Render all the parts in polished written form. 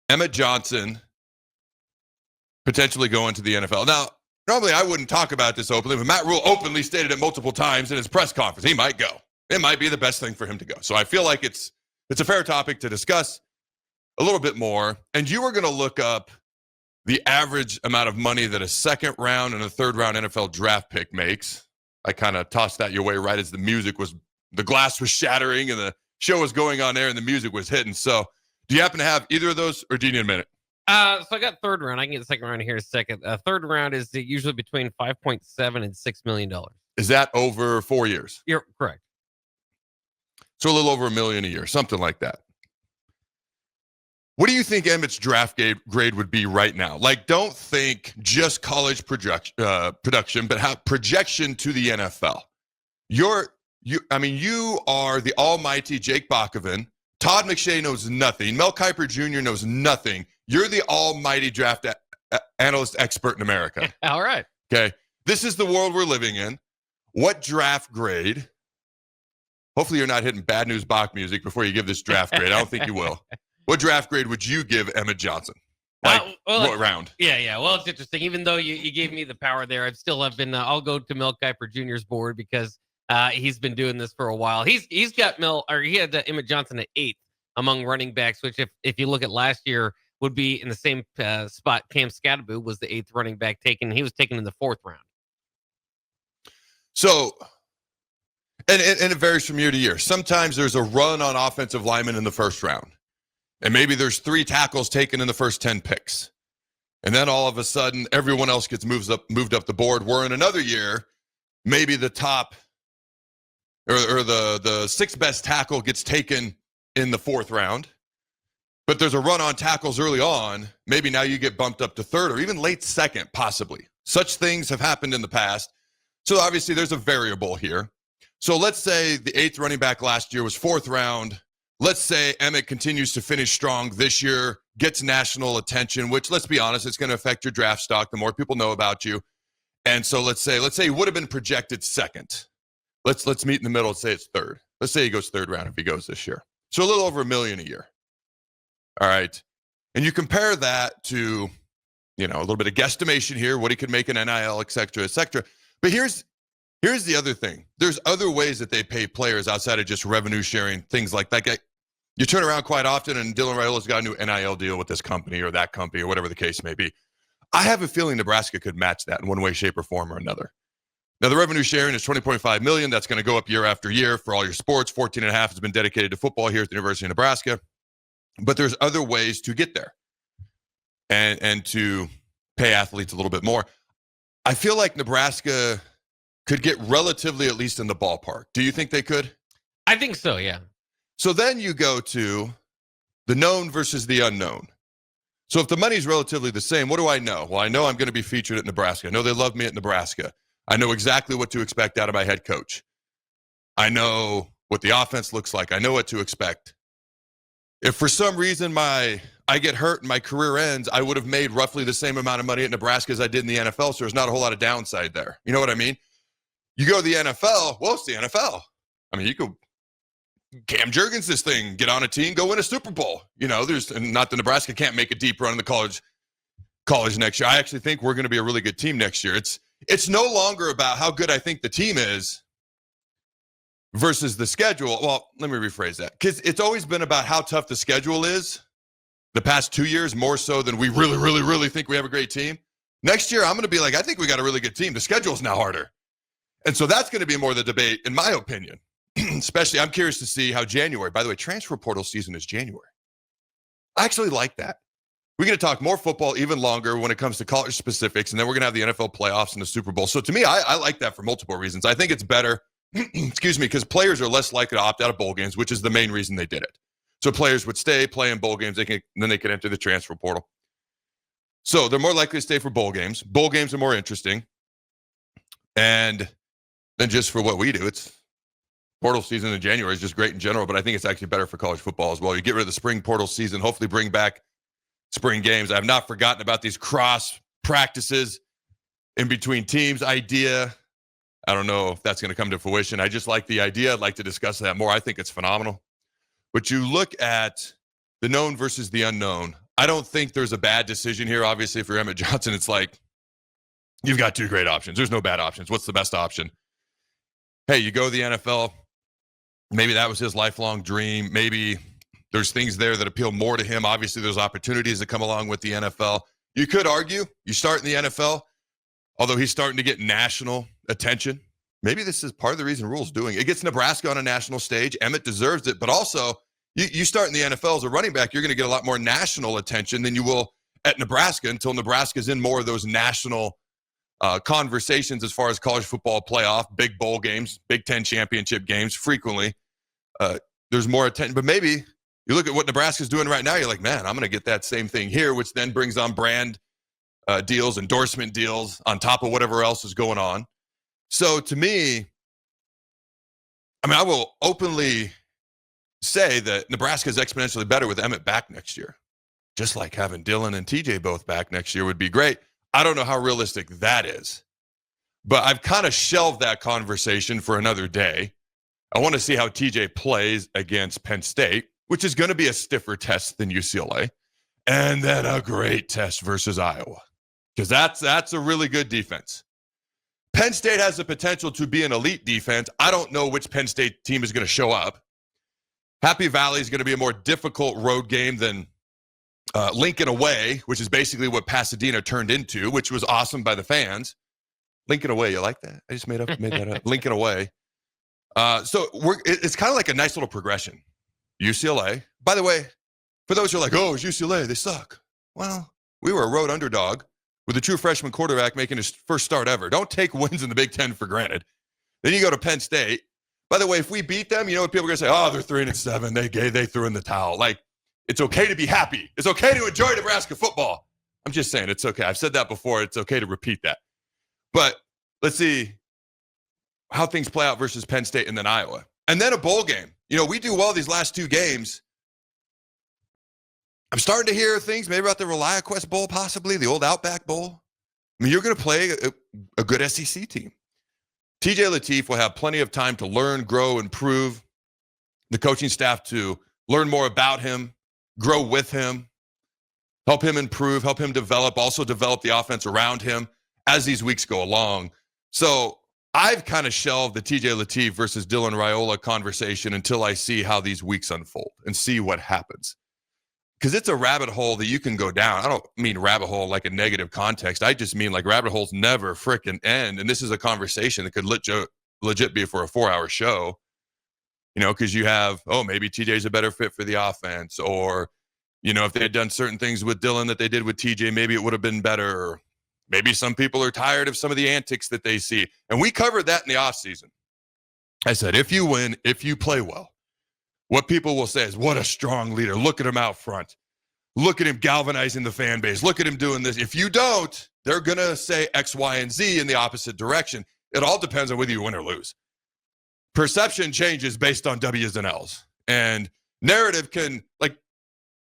Emmett Johnson potentially going to the NFL. Now, normally I wouldn't talk about this openly, but Matt Rule openly stated it multiple times in his press conference. He might go. It might be the best thing for him to go. So I feel like it's a fair topic to discuss a little bit more. And you were going to look up the average amount of money that a second round and a third round NFL draft pick makes. I kind of tossed that your way right as the glass was shattering and the show was going on there and the music was hitting. So do you happen to have either of those, or do you need a minute? So I got third round. I can get the second round here in a second. Third round is usually between $5.7 and $6 million. Is that over 4 years? You're correct. So a little over $1 million a year, something like that. What do you think Emmett's draft grade would be right now? Like, don't think just college production, but how projection to the NFL. You are the almighty Jake Bakoven. Todd McShay knows nothing. Mel Kiper Jr. knows nothing. You're the almighty draft analyst expert in America. All right. Okay. This is the world we're living in. What draft grade? Hopefully you're not hitting Bad News Bach music before you give this draft grade. I don't think you will. What draft grade would you give Emmett Johnson? What round? Yeah. Well, it's interesting. Even though you gave me the power there, I'll go to Mel Kiper Jr.'s board because he's been doing this for a while. He's got he had Emmett Johnson at 8th among running backs, which if you look at last year would be in the same spot. Cam Scatterbo was the 8th running back taken. He was taken in the 4th round. So, and it varies from year to year. Sometimes there's a run on offensive linemen in the first round. And maybe there's 3 tackles taken in the first 10 picks. And then all of a sudden, everyone else gets moved up the board. Where in another year, maybe the top or the 6th best tackle gets taken in the 4th round. But there's a run on tackles early on. Maybe now you get bumped up to 3rd or even late 2nd, possibly. Such things have happened in the past. So obviously there's a variable here. So let's say the 8th running back last year was 4th round. Let's say Emmett continues to finish strong this year, gets national attention, which, let's be honest, it's going to affect your draft stock the more people know about you. And so let's say he would have been projected 2nd. Let's meet in the middle and say it's 3rd. Let's say he goes 3rd round if he goes this year. So a little over $1 million a year. All right. And you compare that to, a little bit of guesstimation here, what he could make in NIL, et cetera, et cetera. But here's the other thing. There's other ways that they pay players outside of just revenue sharing, things like that. You turn around quite often, and Dylan Raiola's got a new NIL deal with this company or that company or whatever the case may be. I have a feeling Nebraska could match that in one way, shape, or form or another. Now, the revenue sharing is $20.5 million. That's going to go up year after year for all your sports. 14.5 has been dedicated to football here at the University of Nebraska. But there's other ways to get there and to pay athletes a little bit more. I feel like Nebraska could get relatively at least in the ballpark. Do you think they could? I think so, yeah. So then you go to the known versus the unknown. So if the money's relatively the same, what do I know? Well, I know I'm going to be featured at Nebraska. I know they love me at Nebraska. I know exactly what to expect out of my head coach. I know what the offense looks like. I know what to expect. If for some reason I get hurt and my career ends, I would have made roughly the same amount of money at Nebraska as I did in the NFL, so there's not a whole lot of downside there. You know what I mean? You go to the NFL, well, it's the NFL. I mean, you could Cam Jurgens this thing, get on a team, go win a Super Bowl. And not that Nebraska can't make a deep run in the college next year. I actually think we're going to be a really good team next year. It's no longer about how good I think the team is versus the schedule. Well, let me rephrase that, because it's always been about how tough the schedule is the past 2 years, more so than we really, really, really think we have a great team. Next year, I'm going to be like, I think we got a really good team. The schedule's now harder. And so that's going to be more the debate, in my opinion. Especially, I'm curious to see how January, by the way, transfer portal season is January. I actually like that. We're going to talk more football even longer when it comes to college specifics, and then we're going to have the NFL playoffs and the Super Bowl. So to me, I like that for multiple reasons. I think it's better, because players are less likely to opt out of bowl games, which is the main reason they did it. So players would stay, play in bowl games, then they could enter the transfer portal. So they're more likely to stay for bowl games. Bowl games are more interesting. And then just for what we do, it's portal season in January is just great in general, but I think it's actually better for college football as well. You get rid of the spring portal season, hopefully bring back spring games. I have not forgotten about these cross practices in between teams idea. I don't know if that's going to come to fruition. I just like the idea. I'd like to discuss that more. I think it's phenomenal. But you look at the known versus the unknown. I don't think there's a bad decision here. Obviously, if you're Emmett Johnson, it's like, you've got two great options. There's no bad options. What's the best option? Hey, you go to the NFL. Maybe that was his lifelong dream. Maybe there's things there that appeal more to him. Obviously, there's opportunities that come along with the NFL. You could argue you start in the NFL, although he's starting to get national attention. Maybe this is part of the reason Rhule's doing it. It gets Nebraska on a national stage. Emmett deserves it, but also you start in the NFL as a running back, you're going to get a lot more national attention than you will at Nebraska until Nebraska's in more of those national conversations as far as college football playoff, big bowl games, Big Ten championship games. Frequently, there's more attention. But maybe you look at what Nebraska's doing right now, you're like, man, I'm going to get that same thing here, which then brings on brand deals, endorsement deals on top of whatever else is going on. So to me, I mean, I will openly say that Nebraska is exponentially better with Emmett back next year. Just like having Dylan and TJ both back next year would be great. I don't know how realistic that is, but I've kind of shelved that conversation for another day. I want to see how TJ plays against Penn State, which is going to be a stiffer test than UCLA, and then a great test versus Iowa, because that's a really good defense. Penn State has the potential to be an elite defense. I don't know which Penn State team is going to show up. Happy Valley is going to be a more difficult road game than Lincoln away, which is basically what Pasadena turned into, which was awesome by the fans. Lincoln away, you like that? I just made that up. Lincoln away. So it's kind of like a nice little progression. UCLA. By the way, for those who are like, oh, it's UCLA, they suck. Well, we were a road underdog with a true freshman quarterback making his first start ever. Don't take wins in the Big Ten for granted. Then you go to Penn State. By the way, if we beat them, you know what people are going to say? Oh, they're 3-7. They threw in the towel. Like, it's okay to be happy. It's okay to enjoy Nebraska football. I'm just saying it's okay. I've said that before. It's okay to repeat that. But let's see how things play out versus Penn State and then Iowa. And then a bowl game. You know, we do well these last two games. I'm starting to hear things maybe about the ReliaQuest Bowl, possibly, the old Outback Bowl. I mean, you're going to play a good SEC team. TJ Lateef will have plenty of time to learn, grow, improve. The coaching staff to learn more about him, grow with him, help him improve, help him develop, also develop the offense around him as these weeks go along. So I've kind of shelved the TJ Lateef versus Dylan Raiola conversation until I see how these weeks unfold and see what happens. Because it's a rabbit hole that you can go down. I don't mean rabbit hole like a negative context. I just mean like rabbit holes never frickin' end. And this is a conversation that could legit be for a 4-hour show. You know, because you have, oh, maybe TJ's a better fit for the offense. Or, you know, if they had done certain things with Dylan that they did with TJ, maybe it would have been better. Or maybe some people are tired of some of the antics that they see. And we covered that in the offseason. I said, if you win, if you play well, what people will say is, what a strong leader. Look at him out front. Look at him galvanizing the fan base. Look at him doing this. If you don't, they're going to say X, Y, and Z in the opposite direction. It all depends on whether you win or lose. Perception changes based on W's and L's. And narrative can, like,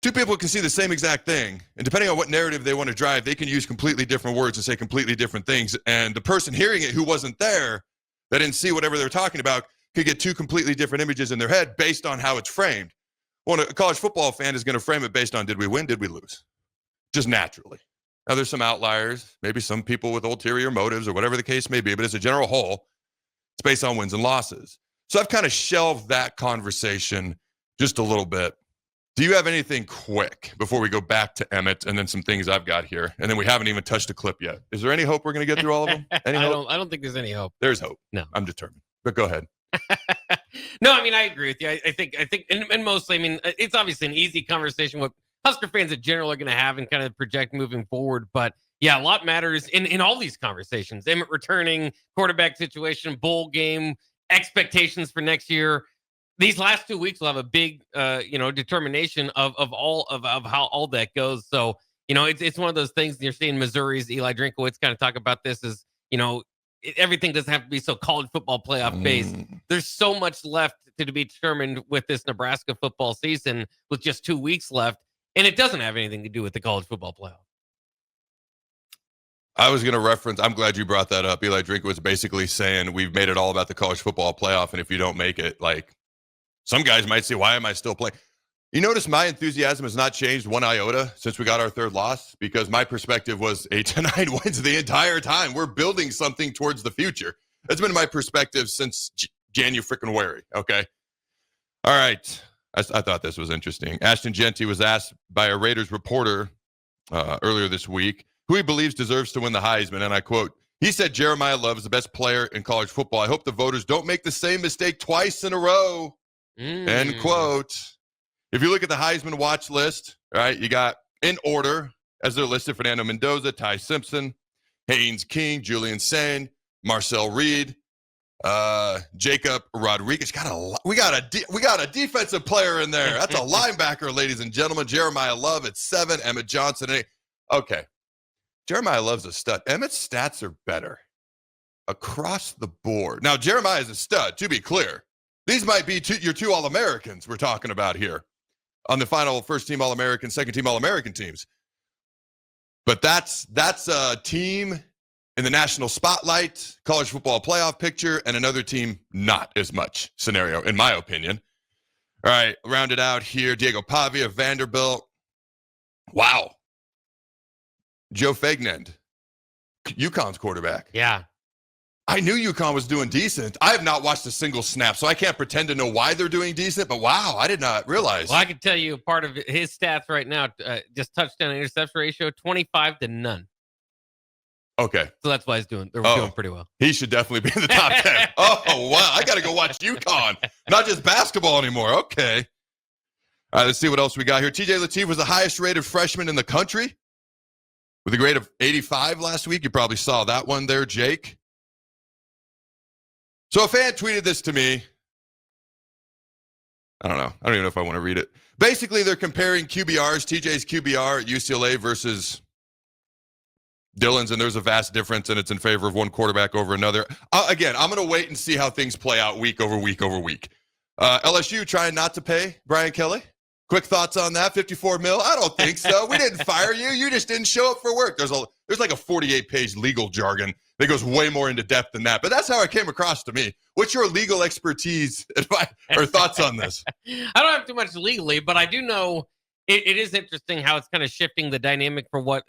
two people can see the same exact thing. And depending on what narrative they want to drive, they can use completely different words and say completely different things. And the person hearing it who wasn't there, that didn't see whatever they were talking about, could get two completely different images in their head based on how it's framed. Well, a college football fan is going to frame it based on, did we win, did we lose? Just naturally. Now, there's some outliers, maybe some people with ulterior motives or whatever the case may be, but as a general whole, it's based on wins and losses. So I've kind of shelved that conversation just a little bit. Do you have anything quick before we go back to Emmett and then some things I've got here? And then we haven't even touched a clip yet. Is there any hope we're going to get through all of them? Any hope? I don't think there's any hope. There's hope. No. I'm determined. But go ahead. No, I mean, I agree with you. I think, and mostly, I mean, it's obviously an easy conversation what Husker fans in general are going to have and kind of project moving forward. But yeah, a lot matters in all these conversations. Emmett returning, quarterback situation, bowl game, expectations for next year. These last 2 weeks will have a big, determination of how all that goes. So, you know, it's one of those things. You're seeing Missouri's Eli Drinkowitz kind of talk about this as, you know, everything doesn't have to be so college football playoff based. There's so much left to be determined with this Nebraska football season with just 2 weeks left. And it doesn't have anything to do with the college football playoff. I was going to reference, I'm glad you brought that up. Eli Drinkowitz basically saying we've made it all about the college football playoff. And if you don't make it, like, some guys might say, why am I still playing? You notice my enthusiasm has not changed one iota since we got our third loss, because my perspective was 8 to 9 wins the entire time. We're building something towards the future. That's been my perspective since January, okay? All right. I thought this was interesting. Ashton Genty was asked by a Raiders reporter earlier this week who he believes deserves to win the Heisman, and I quote, he said Jeremiah Love is the best player in college football. I hope the voters don't make the same mistake twice in a row, end quote. If you look at the Heisman watch list, right, you got in order as they're listed: Fernando Mendoza, Ty Simpson, Haynes King, Julian Sain, Marcel Reed, Jacob Rodriguez. We got a defensive player in there. That's a linebacker, ladies and gentlemen. Jeremiah Love at 7, Emmett Johnson at 8. Okay, Jeremiah Love's a stud. Emmett's stats are better across the board. Now, Jeremiah is a stud, to be clear. These might be your two All-Americans we're talking about here on the final first-team All-American, second-team All-American teams. But that's a team in the national spotlight, college football playoff picture, and another team not as much scenario, in my opinion. All right, rounded out here, Diego Pavia, Vanderbilt. Wow. Joe Fagnand, UConn's quarterback. Yeah. I knew UConn was doing decent. I have not watched a single snap, so I can't pretend to know why they're doing decent, but wow, I did not realize. Well, I can tell you part of his stats right now, just touchdown interception ratio, 25 to none. Okay. So that's why they're doing pretty well. He should definitely be in the top 10. Oh, wow. I got to go watch UConn. Not just basketball anymore. Okay. All right, let's see what else we got here. TJ Lateef was the highest rated freshman in the country with a grade of 85 last week. You probably saw that one there, Jake. So a fan tweeted this to me. I don't know. I don't even know if I want to read it. Basically, they're comparing QBRs, TJ's QBR at UCLA versus Dylan's, and there's a vast difference, and it's in favor of one quarterback over another. Again, I'm going to wait and see how things play out week over week over week. LSU trying not to pay Brian Kelly. Quick thoughts on that? 54 mil? I don't think so. We didn't fire you. You just didn't show up for work. There's like a 48-page legal jargon that goes way more into depth than that. But that's how it came across to me. What's your legal expertise or thoughts on this? I don't have too much legally, but I do know it is interesting how it's kind of shifting the dynamic for what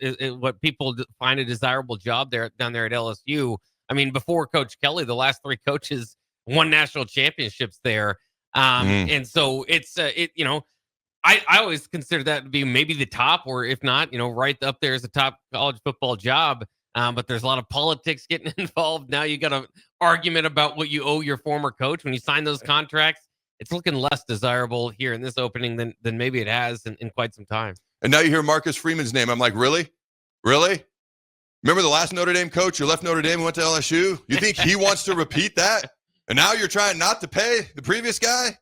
people find a desirable job down there at LSU. I mean, before Coach Kelly, the last 3 coaches won national championships there. And so it's, I always consider that to be maybe the top, or if not, right up there as a top college football job. But there's a lot of politics getting involved. Now you got an argument about what you owe your former coach when you sign those contracts. It's looking less desirable here in this opening than maybe it has in quite some time. And now you hear Marcus Freeman's name. I'm like, really? Really? Remember the last Notre Dame coach who left Notre Dame and went to LSU? You think he wants to repeat that? And now you're trying not to pay the previous guy?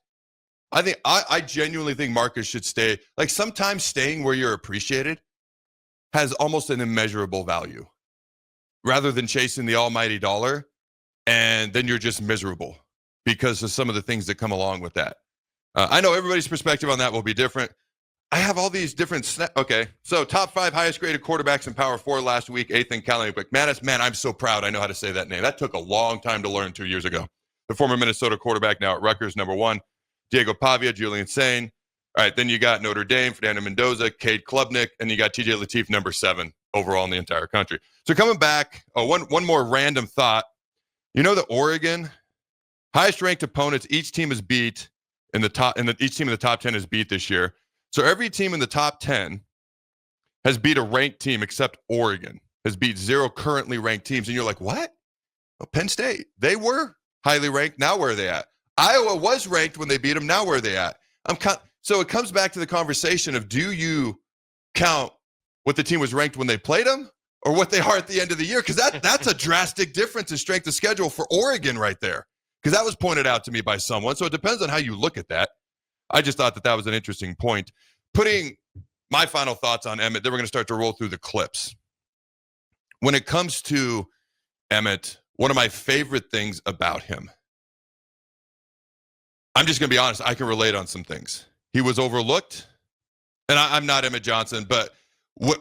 I genuinely think Marcus should stay. Like, sometimes staying where you're appreciated has almost an immeasurable value, rather than chasing the almighty dollar, and then you're just miserable because of some of the things that come along with that. I know everybody's perspective on that will be different. I have all these different okay, so top 5 highest graded quarterbacks in Power 4 last week. 8th in Cali McManus. Man, I'm so proud I know how to say that name. That took a long time to learn 2 years ago. The former Minnesota quarterback, now at Rutgers, number 1. Diego Pavia, Julian Sain. All right, then you got Notre Dame, Fernando Mendoza, Cade Klubnik, and you got TJ Lateef, number 7 overall in the entire country. So coming back, one more random thought. You know that Oregon, highest ranked opponents each team has beat each team in the top 10 has beat this year. So every team in the top 10 has beat a ranked team except Oregon has beat 0 currently ranked teams. And you're like, what? Well, Penn State, they were highly ranked. Now where are they at? Iowa was ranked when they beat them. Now where are they at? So it comes back to the conversation of, do you count what the team was ranked when they played them or what they are at the end of the year? Because that's a drastic difference in strength of schedule for Oregon right there. Because that was pointed out to me by someone. So it depends on how you look at that. I just thought that was an interesting point. Putting my final thoughts on Emmett, then we're going to start to roll through the clips. When it comes to Emmett, one of my favorite things about him, I'm just going to be honest, I can relate on some things. He was overlooked, and I'm not Emmett Johnson, but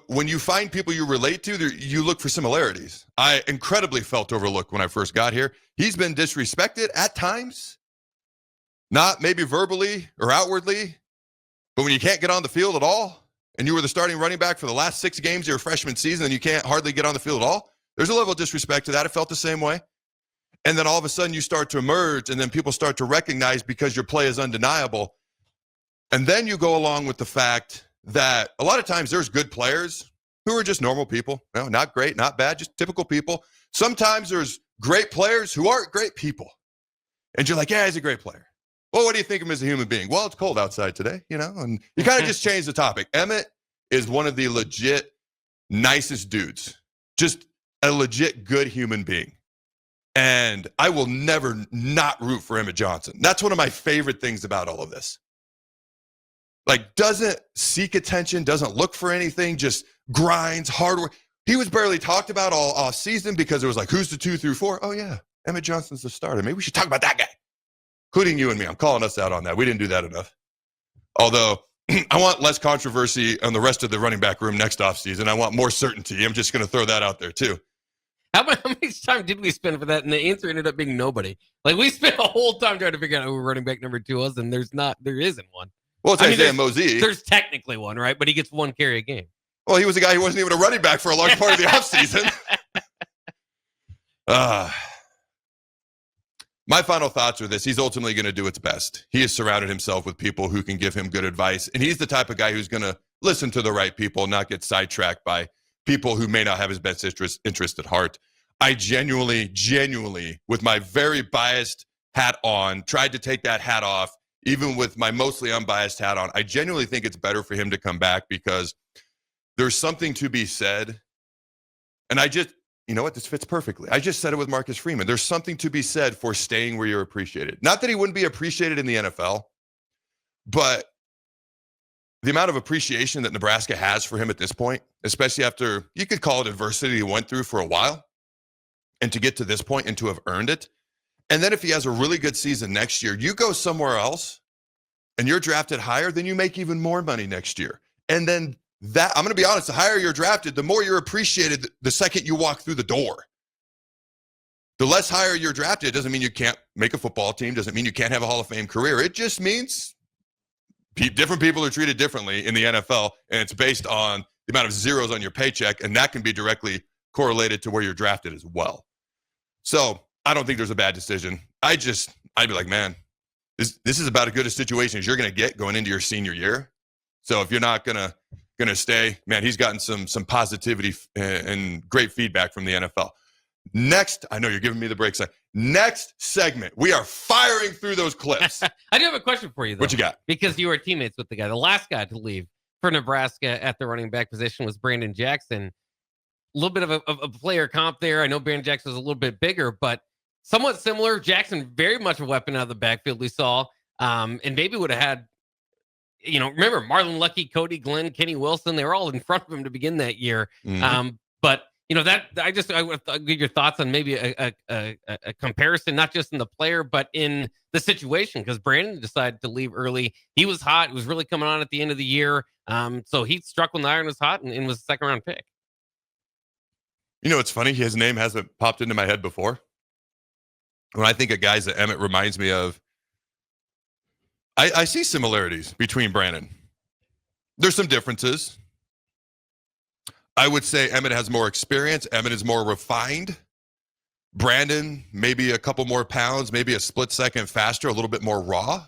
when you find people you relate to, you look for similarities. I incredibly felt overlooked when I first got here. He's been disrespected at times, not maybe verbally or outwardly, But when you can't get on the field at all, and you were the starting running back for the last 6 games of your freshman season, and you can't hardly get on the field at all, there's a level of disrespect to that. It felt the same way. And then all of a sudden you start to emerge, and then people start to recognize because your play is undeniable. And then you go along with the fact that a lot of times there's good players who are just normal people. You know, not great, not bad, just typical people. Sometimes there's great players who aren't great people. And you're like, yeah, he's a great player. Well, what do you think of him as a human being? Well, it's cold outside today, you know, and you kind of just change the topic. Emmett is one of the legit nicest dudes, just a legit good human being. And I will never not root for Emmett Johnson. That's one of my favorite things about all of this. Like, doesn't seek attention, doesn't look for anything, just grinds, hard work. He was barely talked about all off season because it was like, who's the 2 through 4? Oh, yeah, Emmett Johnson's the starter. Maybe we should talk about that guy, including you and me. I'm calling us out on that. We didn't do that enough. Although, I want less controversy on the rest of the running back room next offseason. I want more certainty. I'm just going to throw that out there, too. How much time did we spend for that? And the answer ended up being nobody. Like, we spent a whole time trying to figure out who running back number 2 was, and there isn't one. Well, it's Isaiah Mosey. There's technically one, right? But he gets 1 carry a game. Well, he was a guy who wasn't even a running back for a large part of the offseason. My final thoughts are this. He's ultimately going to do its best. He has surrounded himself with people who can give him good advice. And he's the type of guy who's going to listen to the right people, not get sidetracked by people who may not have his best interest at heart. I genuinely, with my very biased hat on, tried to take that hat off, even with my mostly unbiased hat on. I genuinely think it's better for him to come back because there's something to be said. And you know what? This fits perfectly. I just said it with Marcus Freeman. There's something to be said for staying where you're appreciated. Not that he wouldn't be appreciated in the NFL, but the amount of appreciation that Nebraska has for him at this point, especially after, you could call it adversity he went through for a while, and to get to this point and to have earned it. And then if he has a really good season next year, you go somewhere else and you're drafted higher, then you make even more money next year. And then that, I'm going to be honest, the higher you're drafted, the more you're appreciated the second you walk through the door. The less higher you're drafted, it doesn't mean you can't make a football team, doesn't mean you can't have a Hall of Fame career. It just means different people are treated differently in the NFL, and it's based on the amount of zeros on your paycheck, and that can be directly correlated to where you're drafted as well. So I don't think there's a bad decision. I'd be like, man, this is about as good a situation as you're going to get going into your senior year. So if you're not gonna stay, man, he's gotten some positivity and great feedback from the NFL. Next, I know you're giving me the break. Next segment, we are firing through those clips. I do have a question for you, though. What you got? Because you were teammates with the guy. The last guy to leave for Nebraska at the running back position was Brandon Jackson. A little bit of a player comp there. I know Brandon Jackson was a little bit bigger, but somewhat similar. Jackson, very much a weapon out of the backfield we saw. And maybe would have had, remember Marlon Lucky, Cody Glenn, Kenny Wilson, they were all in front of him to begin that year. Mm-hmm. But I would get your thoughts on maybe a comparison, not just in the player, but in the situation, because Brandon decided to leave early. He was hot. It was really coming on at the end of the year. So he struck when the iron was hot and was a 2nd round pick. You know, it's funny. His name hasn't popped into my head before. When I think of guys that Emmett reminds me of, I see similarities between Brandon. There's some differences. I would say Emmett has more experience. Emmett is more refined. Brandon, maybe a couple more pounds, maybe a split second faster, a little bit more raw.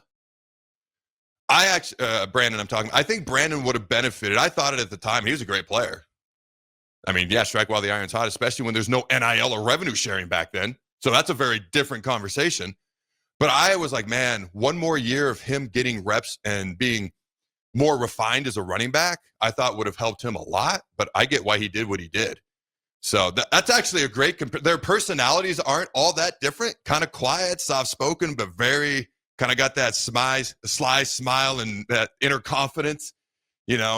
Brandon, I think Brandon would have benefited. I thought it at the time. He was a great player. I mean, yeah, strike while the iron's hot, especially when there's no NIL or revenue sharing back then. So that's a very different conversation. But I was like, man, one more year of him getting reps and being more refined as a running back, I thought would have helped him a lot. But I get why he did what he did. So that's actually a great their personalities aren't all that different. Kind of quiet, soft-spoken, but very kind of got that sly smile and that inner confidence, kind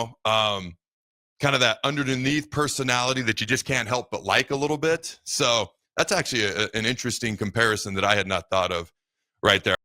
of that underneath personality that you just can't help but like a little bit. So that's actually an interesting comparison that I had not thought of right there.